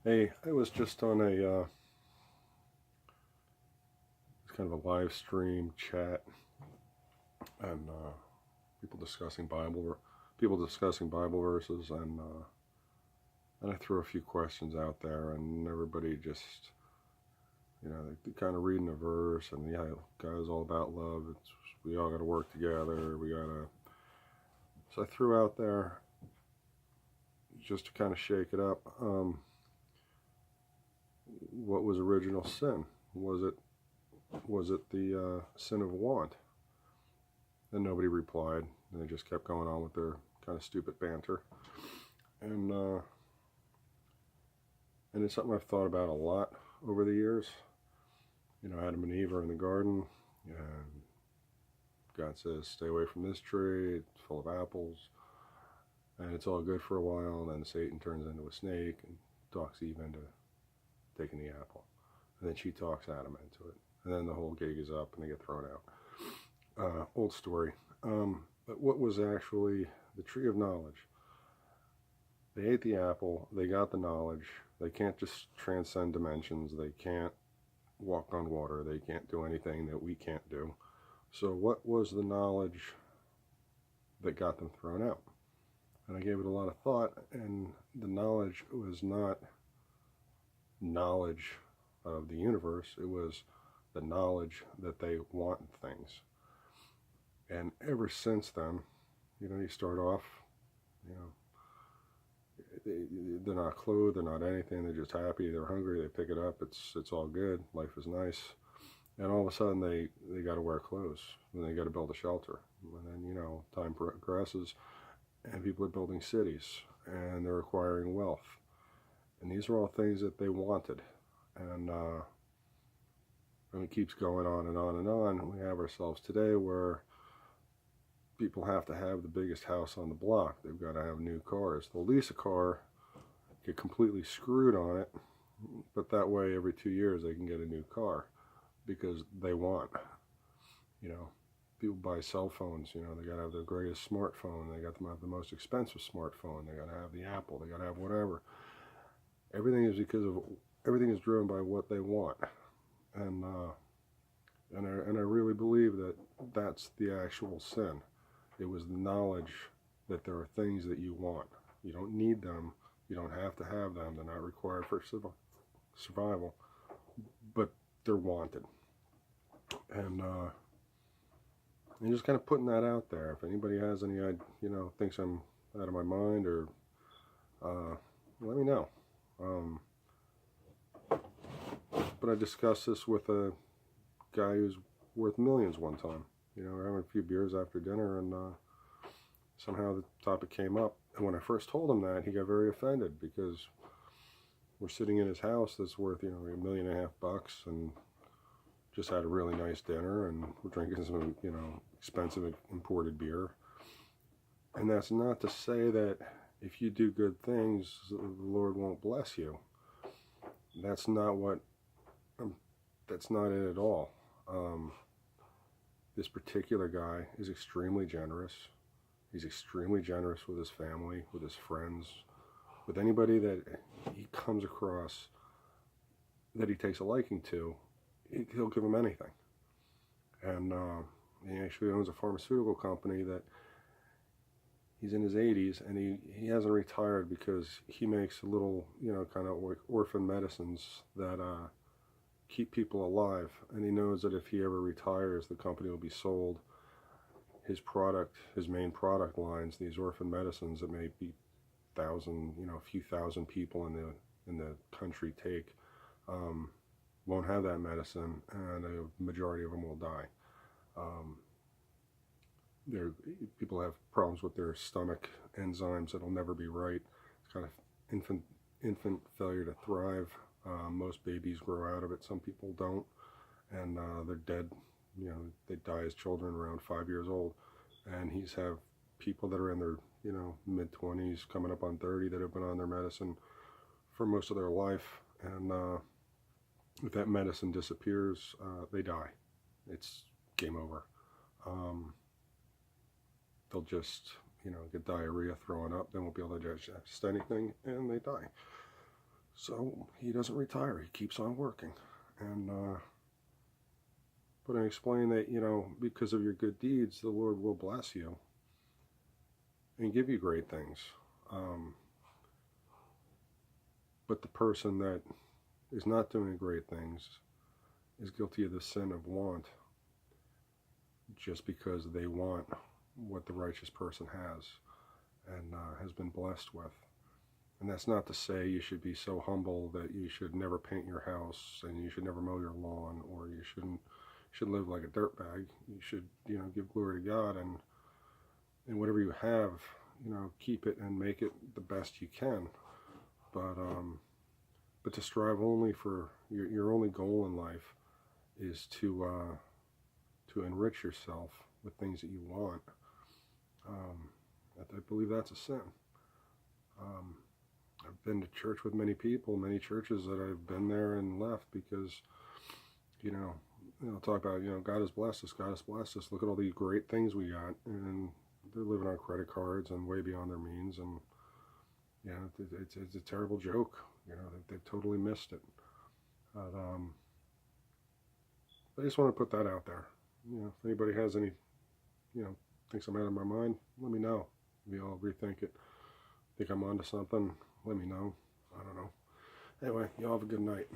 Hey, I was just on a kind of a live stream chat, and people discussing Bible verses, and I threw a few questions out there, and everybody just, they kind of reading a verse, and yeah, God's all about love. We all got to work together. So I threw out there just to kind of shake it up. What was original sin? Was it the sin of want? And nobody replied. And they just kept going on with their kind of stupid banter. And it's something I've thought about a lot over the years. Adam and Eve are in the garden, and God says, "Stay away from this tree. It's full of apples." And it's all good for a while, and then Satan turns into a snake and talks Eve into taking the apple. And then she talks Adam into it. And then the whole gig is up, and they get thrown out. Old story. But what was actually the tree of knowledge? They ate the apple. They got the knowledge. They can't just transcend dimensions. They can't walk on water. They can't do anything that we can't do. So what was the knowledge that got them thrown out? And I gave it a lot of thought, and the knowledge was not knowledge of the universe. It was the knowledge that they want things. And ever since then, you start off, they're not clothed, they're not anything, they're just happy, they're hungry, they pick it up, it's all good, life is nice. And all of a sudden they got to wear clothes, and they got to build a shelter. And then, time progresses, and people are building cities, and they're acquiring wealth. And these are all things that they wanted. And it keeps going on and on and on. We have ourselves today where people have to have the biggest house on the block. They've got to have new cars. They'll lease a car, get completely screwed on it, but that way every 2 years they can get a new car because they want. People buy cell phones. They got to have the greatest smartphone. They got to have the most expensive smartphone. They got to have the Apple. They got to have whatever. Everything is driven by what they want. And I really believe that that's the actual sin. It was the knowledge that there are things that you want. You don't need them. You don't have to have them. They're not required for survival, but they're wanted. And just kind of putting that out there. If anybody has any, thinks I'm out of my mind, or let me know. But I discussed this with a guy who's worth millions one time. We're having a few beers after dinner, and somehow the topic came up. And when I first told him that, he got very offended, because we're sitting in his house that's worth, $1.5 million, and just had a really nice dinner, and we're drinking some, expensive imported beer. And that's not to say that if you do good things, the Lord won't bless you. That's not it at all. This particular guy is extremely generous. He's extremely generous with his family, with his friends, with anybody that he comes across that he takes a liking to. He'll give him anything. And he actually owns a pharmaceutical company that he's in his 80s, and he hasn't retired because he makes little, kind of orphan medicines that keep people alive. And he knows that if he ever retires, the company will be sold. His main product lines, these orphan medicines that may be a few thousand people in the country take, won't have that medicine, and a majority of them will die. People have problems with their stomach enzymes that'll never be right. It's kind of infant failure to thrive. Most babies grow out of it. Some people don't, and they're dead. They die as children around 5 years old. And he's have people that are in their mid-20s, coming up on 30, that have been on their medicine for most of their life. And if that medicine disappears, they die. It's game over. They'll just get diarrhea, throwing up, they won't be able to digest anything, and they die. So he doesn't retire. He keeps on working. And but I explain that, because of your good deeds, the Lord will bless you and give you great things. But the person that is not doing great things is guilty of the sin of want, just because they want what the righteous person has and has been blessed with. And that's not to say you should be so humble that you should never paint your house and you should never mow your lawn, or you should live like a dirtbag. You should, give glory to God, and whatever you have, keep it and make it the best you can. But to strive only for your only goal in life is to enrich yourself with things that you want. I believe that's a sin. I've been to church with many people, many churches that I've been there and left because, talk about, God has blessed us, God has blessed us. Look at all these great things we got, and they're living on credit cards and way beyond their means, and it's a terrible joke. They've totally missed it. But I just want to put that out there. If anybody has any, thinks I'm out of my mind, let me know. Maybe I'll rethink it. Think I'm onto something, let me know. I don't know. Anyway, y'all have a good night.